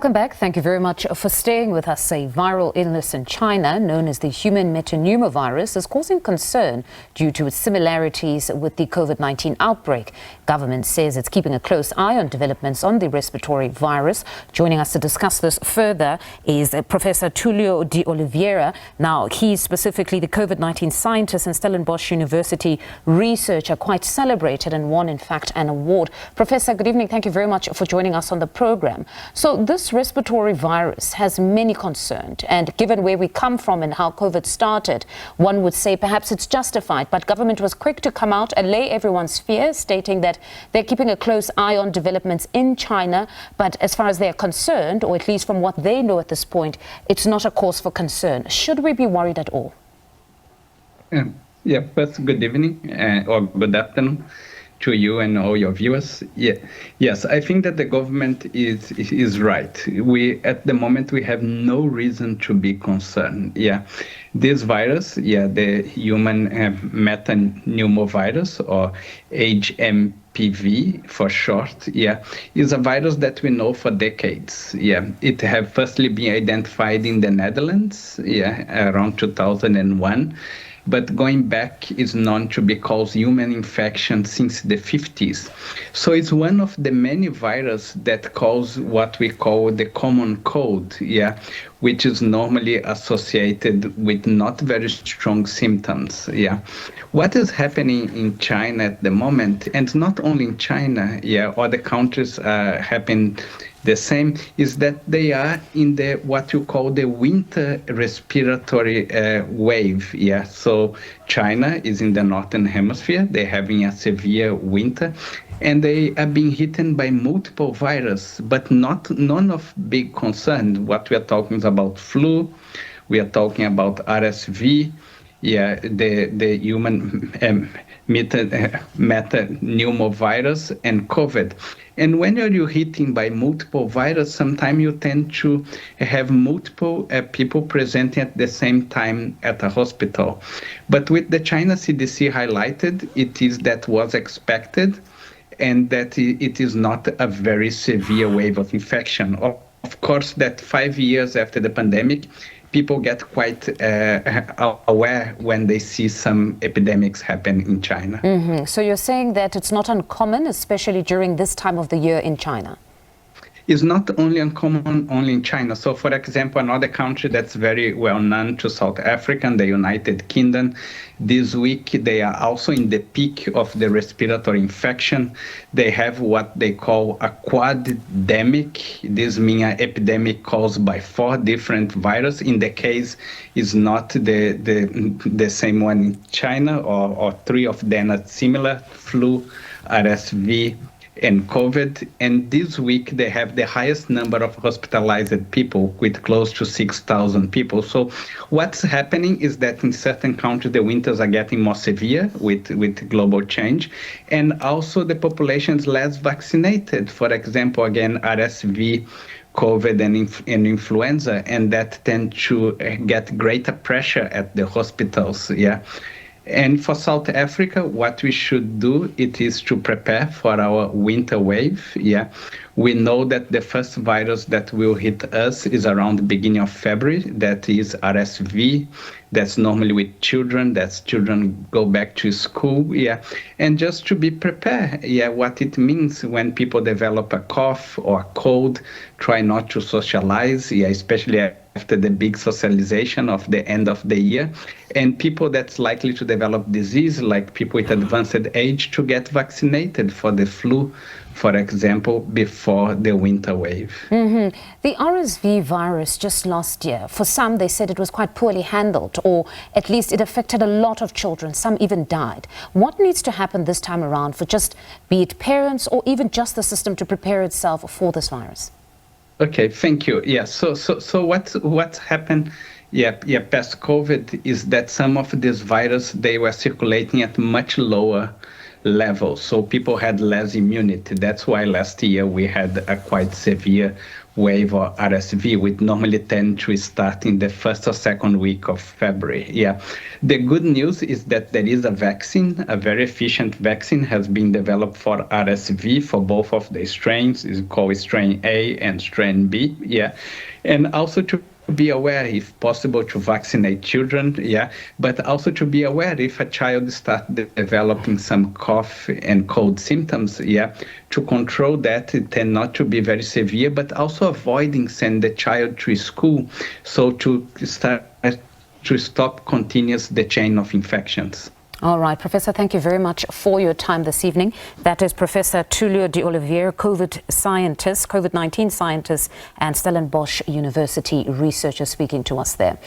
Welcome back. Thank you very much for staying with us. A viral illness in China known as the human metapneumovirus is causing concern due to its similarities with the COVID-19 outbreak. Government says it's keeping a close eye on developments on the respiratory virus. Joining us to discuss this further is Professor Tulio de Oliveira. Now, he's specifically the COVID-19 scientist and Stellenbosch University researcher, quite celebrated and won, in fact, an award. Professor, good evening. Thank you very much for joining us on the program. So this respiratory virus has many concerns, and given where we come from and how COVID started, one would say perhaps it's justified, but government was quick to come out, allay everyone's fears, stating that they're keeping a close eye on developments in China, but as far as they're concerned, or at least from what they know at this point, it's not a cause for concern. Should we be worried at all? First, good evening or good afternoon to you and all your viewers. Yes, I think that the government is right. At the moment we have no reason to be concerned. This virus, the human metapneumovirus, or hMPV for short, is a virus that we know for decades. It have firstly been identified in the Netherlands, around 2001. But going back is known to be caused human infection since the 50s. So it's one of the many viruses that cause what we call the common cold, which is normally associated with not very strong symptoms. What is happening in China at the moment, and not only in China, other countries are happening the same, is that they are in the what you call the winter respiratory wave. So China is in the northern hemisphere. They're having a severe winter, and they are being hit by multiple viruses, but none of big concern. What we are talking is about flu, we are talking about RSV, the human metapneumovirus and COVID. And when you're hitting by multiple viruses, sometimes you tend to have multiple people presenting at the same time at a hospital. But with the China CDC highlighted, it is that was expected, and that it is not a very severe wave of infection. Of course, that 5 years after the pandemic, people get quite aware when they see some epidemics happen in China. So you're saying that it's not uncommon, especially during this time of the year in China? Is not only uncommon only in China. So, for example, another country that's very well known to South Africa, the United Kingdom, this week they are also in the peak of the respiratory infection. They have what they call a quademic. This means an epidemic caused by 4 different viruses. In the case, is not the same one in China, or 3 of them are similar: flu, RSV, and COVID. And this week they have the highest number of hospitalized people, with close to 6,000 people. So what's happening is that in certain countries the winters are getting more severe with global change, and also the population is less vaccinated. For example, again, RSV, COVID and influenza, and that tend to get greater pressure at the hospitals. And for South Africa, what we should do, it is to prepare for our winter wave. We know that the first virus that will hit us is around the beginning of February. That is RSV. That's normally with children. That's children go back to school. And just to be prepared, what it means when people develop a cough or a cold, try not to socialize, especially after the big socialization of the end of the year. And people that's likely to develop disease, like people with advanced age, to get vaccinated for the flu, for example, before the winter wave. The RSV virus just last year, for some they said it was quite poorly handled, or at least it affected a lot of children. Some even died. What needs to happen this time around for just, be it parents or even just the system, to prepare itself for this virus? Okay, thank you. So what's happened past COVID is that some of these viruses, they were circulating at much lower levels, so people had less immunity. That's why last year we had a quite severe wave or RSV, which normally tend to start in the first or second week of February. Yeah. The good news is that there is a vaccine, a very efficient vaccine has been developed for RSV for both of the strains. It's called strain A and strain B. Yeah. And also to be aware, if possible, to vaccinate children, but also to be aware if a child starts developing some cough and cold symptoms, to control that, it tend not to be very severe, but also avoiding sending the child to school, so to stop continuous the chain of infections. All right, Professor, thank you very much for your time this evening. That is Professor Tulio de Oliveira, COVID-19 scientist and Stellenbosch University researcher speaking to us there.